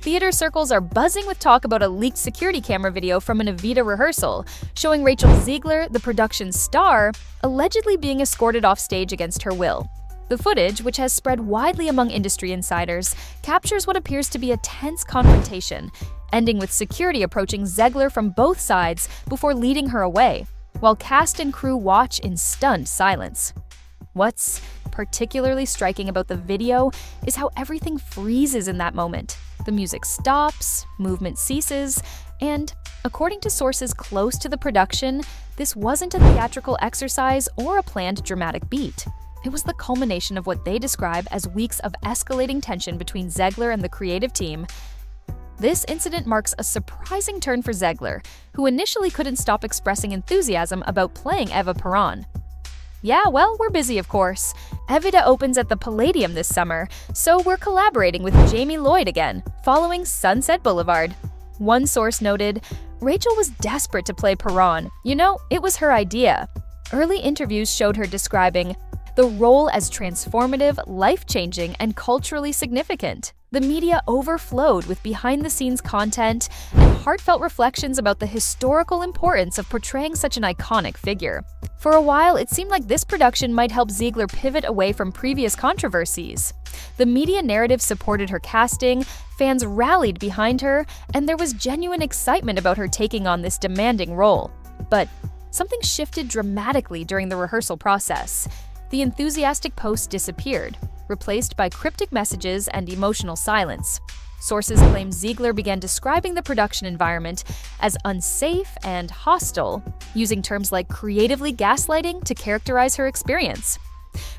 Theater circles are buzzing with talk about a leaked security camera video from an Evita rehearsal, showing Rachel Zegler, the production's star, allegedly being escorted off stage against her will. The footage, which has spread widely among industry insiders, captures what appears to be a tense confrontation, ending with security approaching Zegler from both sides before leading her away, while cast and crew watch in stunned silence. What's particularly striking about the video is how everything freezes in that moment. The music stops, movement ceases, and, according to sources close to the production, this wasn't a theatrical exercise or a planned dramatic beat. It was the culmination of what they describe as weeks of escalating tension between Zegler and the creative team. This incident marks a surprising turn for Zegler, who initially couldn't stop expressing enthusiasm about playing Eva Peron. Yeah, well, we're busy, of course. Evita opens at the Palladium this summer, so we're collaborating with Jamie Lloyd again, following Sunset Boulevard. One source noted, Rachel was desperate to play Peron. You know, it was her idea. Early interviews showed her describing the role as transformative, life-changing, and culturally significant. The media overflowed with behind-the-scenes content and heartfelt reflections about the historical importance of portraying such an iconic figure. For a while, it seemed like this production might help Zegler pivot away from previous controversies. The media narrative supported her casting, fans rallied behind her, and there was genuine excitement about her taking on this demanding role. But something shifted dramatically during the rehearsal process. The enthusiastic post disappeared, replaced by cryptic messages and emotional silence. Sources claim Zegler began describing the production environment as unsafe and hostile, using terms like creatively gaslighting to characterize her experience.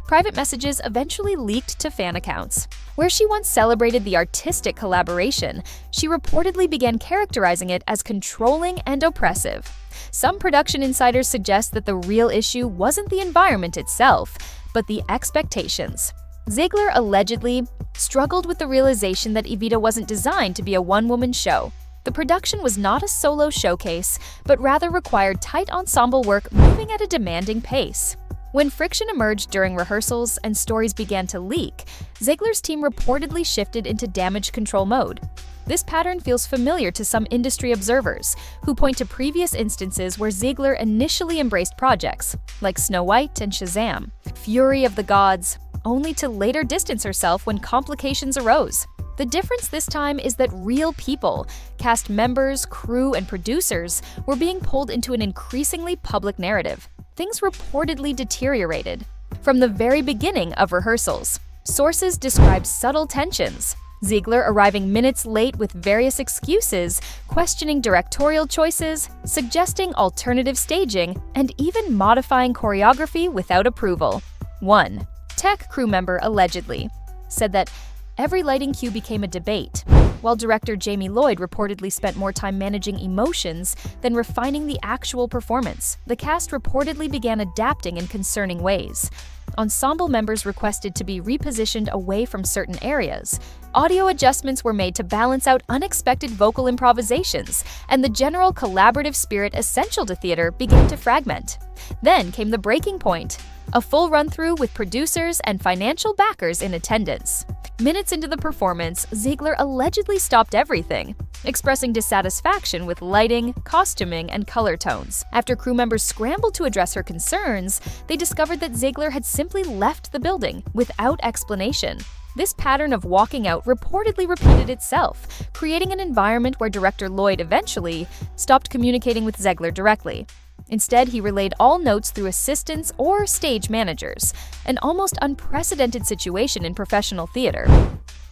Private messages eventually leaked to fan accounts. Where she once celebrated the artistic collaboration, she reportedly began characterizing it as controlling and oppressive. Some production insiders suggest that the real issue wasn't the environment itself, but the expectations. Zegler allegedly struggled with the realization that Evita wasn't designed to be a one-woman show. The production was not a solo showcase, but rather required tight ensemble work moving at a demanding pace. When friction emerged during rehearsals and stories began to leak, Zegler's team reportedly shifted into damage control mode. This pattern feels familiar to some industry observers, who point to previous instances where Zegler initially embraced projects, like Snow White and Shazam, Fury of the Gods, only to later distance herself when complications arose. The difference this time is that real people, cast members, crew, and producers, were being pulled into an increasingly public narrative. Things reportedly deteriorated. From the very beginning of rehearsals, sources described subtle tensions. Zegler arriving minutes late with various excuses, questioning directorial choices, suggesting alternative staging, and even modifying choreography without approval. One tech crew member allegedly said that every lighting cue became a debate, while director Jamie Lloyd reportedly spent more time managing emotions than refining the actual performance. The cast reportedly began adapting in concerning ways. Ensemble members requested to be repositioned away from certain areas. Audio adjustments were made to balance out unexpected vocal improvisations, and the general collaborative spirit essential to theater began to fragment. Then came the breaking point, a full run-through with producers and financial backers in attendance. Minutes into the performance, Zegler allegedly stopped everything, expressing dissatisfaction with lighting, costuming, and color tones. After crew members scrambled to address her concerns, they discovered that Zegler had simply left the building without explanation. This pattern of walking out reportedly repeated itself, creating an environment where director Lloyd eventually stopped communicating with Zegler directly. Instead, he relayed all notes through assistants or stage managers, an almost unprecedented situation in professional theater.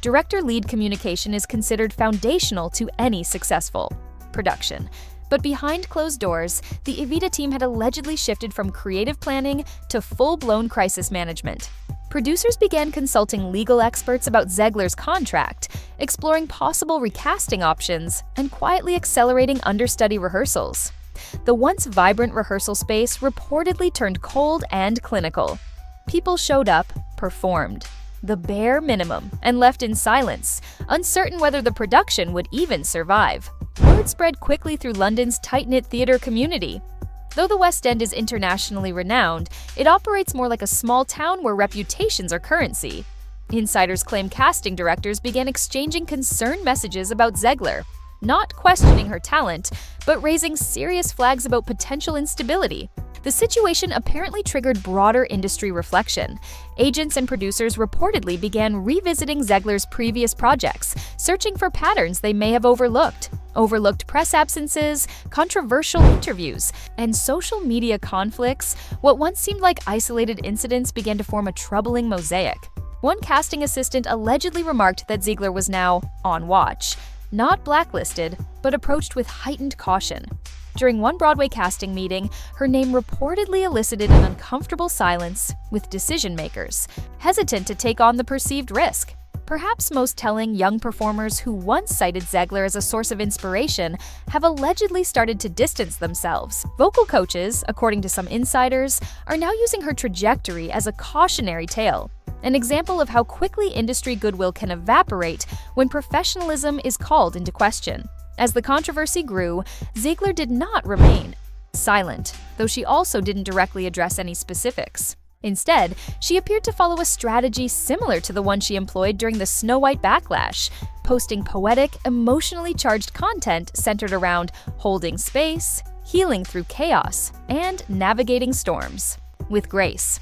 Director-lead communication is considered foundational to any successful production. But behind closed doors, the Evita team had allegedly shifted from creative planning to full-blown crisis management. Producers began consulting legal experts about Zegler's contract, exploring possible recasting options, and quietly accelerating understudy rehearsals. The once vibrant rehearsal space reportedly turned cold and clinical. People showed up, performed, the bare minimum, and left in silence, uncertain whether the production would even survive. Word spread quickly through London's tight-knit theater community. Though the West End is internationally renowned, it operates more like a small town where reputations are currency. Insiders claim casting directors began exchanging concerned messages about Zegler, not questioning her talent, but raising serious flags about potential instability. The situation apparently triggered broader industry reflection. Agents and producers reportedly began revisiting Zegler's previous projects, searching for patterns they may have overlooked. Overlooked press absences, controversial interviews, and social media conflicts, what once seemed like isolated incidents began to form a troubling mosaic. One casting assistant allegedly remarked that Zegler was now on watch, not blacklisted, but approached with heightened caution. During one Broadway casting meeting, her name reportedly elicited an uncomfortable silence with decision-makers, hesitant to take on the perceived risk. Perhaps most telling, young performers who once cited Zegler as a source of inspiration have allegedly started to distance themselves. Vocal coaches, according to some insiders, are now using her trajectory as a cautionary tale, an example of how quickly industry goodwill can evaporate when professionalism is called into question. As the controversy grew, Zegler did not remain silent, though she also didn't directly address any specifics. Instead, she appeared to follow a strategy similar to the one she employed during the Snow White backlash, posting poetic, emotionally charged content centered around holding space, healing through chaos, and navigating storms with grace.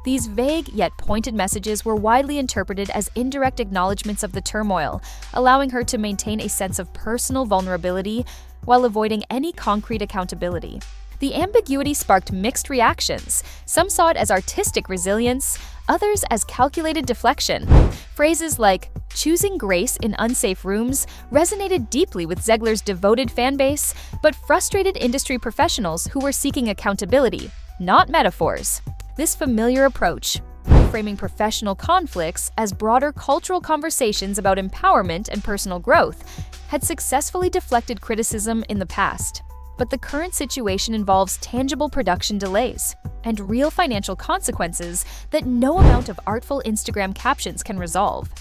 These vague yet pointed messages were widely interpreted as indirect acknowledgments of the turmoil, allowing her to maintain a sense of personal vulnerability while avoiding any concrete accountability. The ambiguity sparked mixed reactions. Some saw it as artistic resilience, others as calculated deflection. Phrases like "choosing grace in unsafe rooms" resonated deeply with Zegler's devoted fanbase, but frustrated industry professionals who were seeking accountability, not metaphors. This familiar approach, framing professional conflicts as broader cultural conversations about empowerment and personal growth, had successfully deflected criticism in the past. But the current situation involves tangible production delays and real financial consequences that no amount of artful Instagram captions can resolve.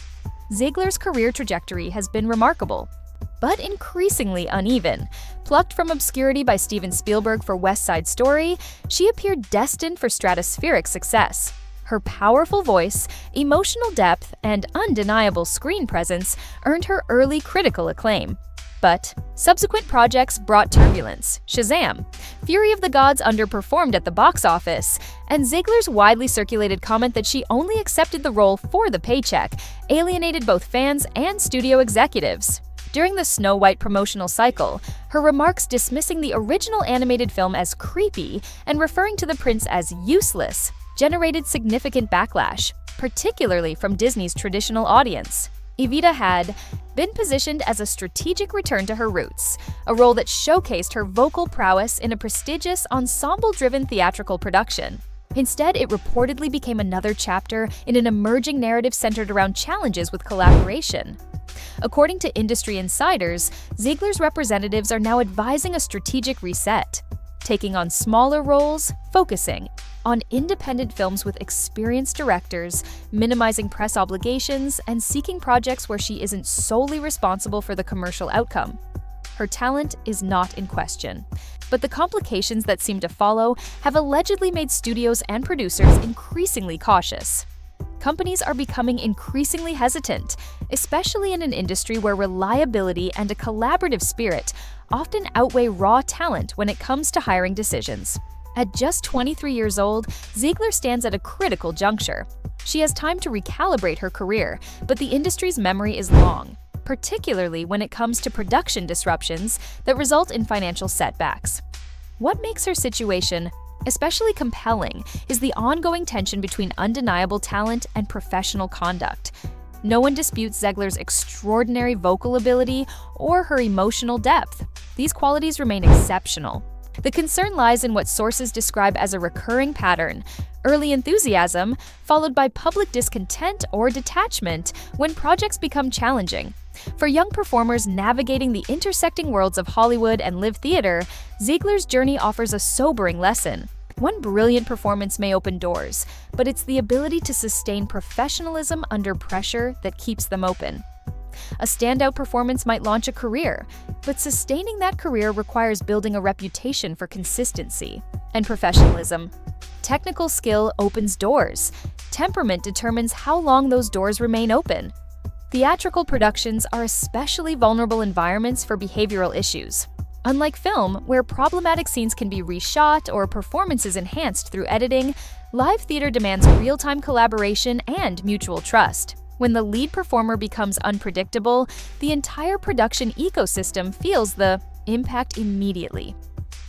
Zegler's career trajectory has been remarkable, but increasingly uneven. Plucked from obscurity by Steven Spielberg for West Side Story, she appeared destined for stratospheric success. Her powerful voice, emotional depth, and undeniable screen presence earned her early critical acclaim. But subsequent projects brought turbulence. Shazam! Fury of the Gods underperformed at the box office, and Zegler's widely circulated comment that she only accepted the role for the paycheck alienated both fans and studio executives. During the Snow White promotional cycle, her remarks dismissing the original animated film as creepy and referring to the prince as useless generated significant backlash, particularly from Disney's traditional audience. Evita had been positioned as a strategic return to her roots, a role that showcased her vocal prowess in a prestigious, ensemble-driven theatrical production. Instead, it reportedly became another chapter in an emerging narrative centered around challenges with collaboration. According to industry insiders, Zegler's representatives are now advising a strategic reset, taking on smaller roles, focusing on independent films with experienced directors, minimizing press obligations, and seeking projects where she isn't solely responsible for the commercial outcome. Her talent is not in question, but the complications that seem to follow have allegedly made studios and producers increasingly cautious. Companies are becoming increasingly hesitant, especially in an industry where reliability and a collaborative spirit often outweigh raw talent when it comes to hiring decisions. At just 23 years old, Zegler stands at a critical juncture. She has time to recalibrate her career, but the industry's memory is long, particularly when it comes to production disruptions that result in financial setbacks. What makes her situation especially compelling is the ongoing tension between undeniable talent and professional conduct. No one disputes Zegler's extraordinary vocal ability or her emotional depth. These qualities remain exceptional. The concern lies in what sources describe as a recurring pattern: early enthusiasm, followed by public discontent or detachment when projects become challenging. For young performers navigating the intersecting worlds of Hollywood and live theater, Zegler's journey offers a sobering lesson. One brilliant performance may open doors, but it's the ability to sustain professionalism under pressure that keeps them open. A standout performance might launch a career, but sustaining that career requires building a reputation for consistency and professionalism. Technical skill opens doors. Temperament determines how long those doors remain open. Theatrical productions are especially vulnerable environments for behavioral issues. Unlike film, where problematic scenes can be reshot or performances enhanced through editing, live theater demands real-time collaboration and mutual trust. When the lead performer becomes unpredictable, the entire production ecosystem feels the impact immediately.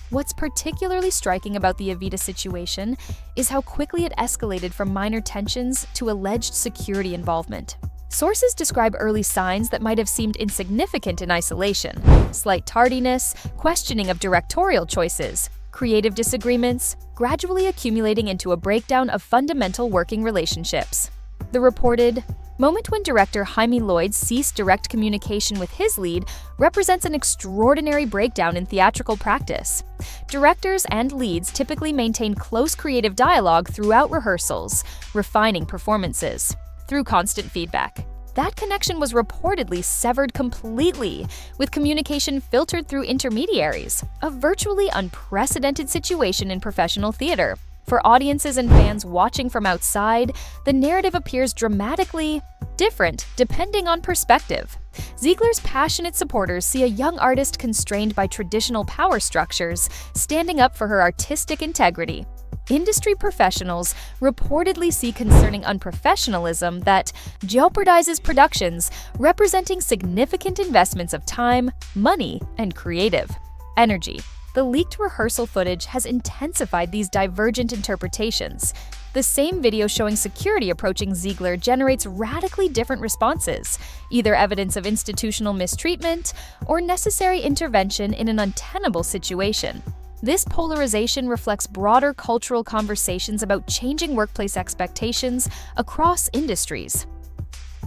What's particularly striking about the Evita situation is how quickly it escalated from minor tensions to alleged security involvement. Sources describe early signs that might have seemed insignificant in isolation: slight tardiness, questioning of directorial choices, creative disagreements, gradually accumulating into a breakdown of fundamental working relationships. The reported moment when director Jaime Lloyd ceased direct communication with his lead represents an extraordinary breakdown in theatrical practice. Directors and leads typically maintain close creative dialogue throughout rehearsals, refining performances. Through constant feedback. That connection was reportedly severed completely, with communication filtered through intermediaries, a virtually unprecedented situation in professional theater. For audiences and fans watching from outside, the narrative appears dramatically different depending on perspective. Zegler's passionate supporters see a young artist constrained by traditional power structures, standing up for her artistic integrity. Industry professionals reportedly see concerning unprofessionalism that jeopardizes productions, representing significant investments of time, money, and creative energy. The leaked rehearsal footage has intensified these divergent interpretations. The same video showing security approaching Zegler generates radically different responses, either evidence of institutional mistreatment or necessary intervention in an untenable situation. This polarization reflects broader cultural conversations about changing workplace expectations across industries.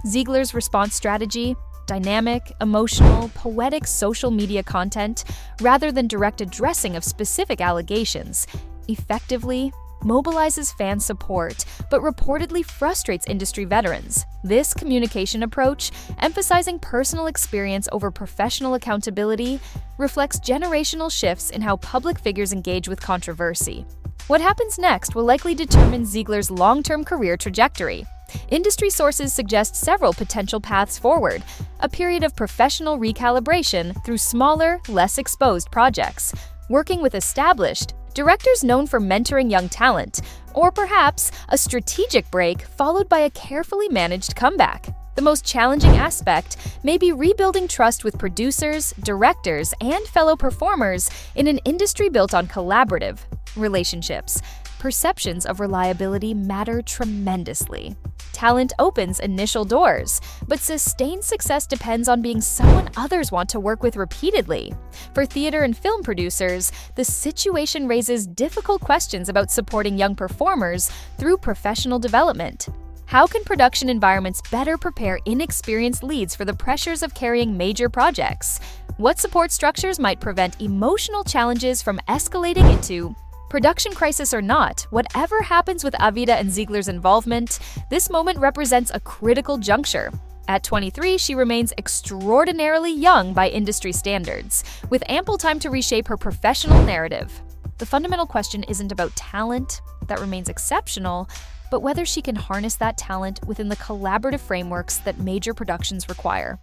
Zegler's response strategy: dynamic, emotional, poetic social media content, rather than direct addressing of specific allegations, effectively mobilizes fan support, but reportedly frustrates industry veterans. This communication approach, emphasizing personal experience over professional accountability, reflects generational shifts in how public figures engage with controversy. What happens next will likely determine Zegler's long-term career trajectory. Industry sources suggest several potential paths forward: a period of professional recalibration through smaller, less exposed projects, working with established directors known for mentoring young talent, or perhaps a strategic break followed by a carefully managed comeback. The most challenging aspect may be rebuilding trust with producers, directors, and fellow performers in an industry built on collaborative relationships. Perceptions of reliability matter tremendously. Talent opens initial doors, but sustained success depends on being someone others want to work with repeatedly. For theater and film producers, the situation raises difficult questions about supporting young performers through professional development. How can production environments better prepare inexperienced leads for the pressures of carrying major projects? What support structures might prevent emotional challenges from escalating into production crisis or not? Whatever happens with Evita and Zegler's involvement, this moment represents a critical juncture. At 23, she remains extraordinarily young by industry standards, with ample time to reshape her professional narrative. The fundamental question isn't about talent, that remains exceptional, but whether she can harness that talent within the collaborative frameworks that major productions require.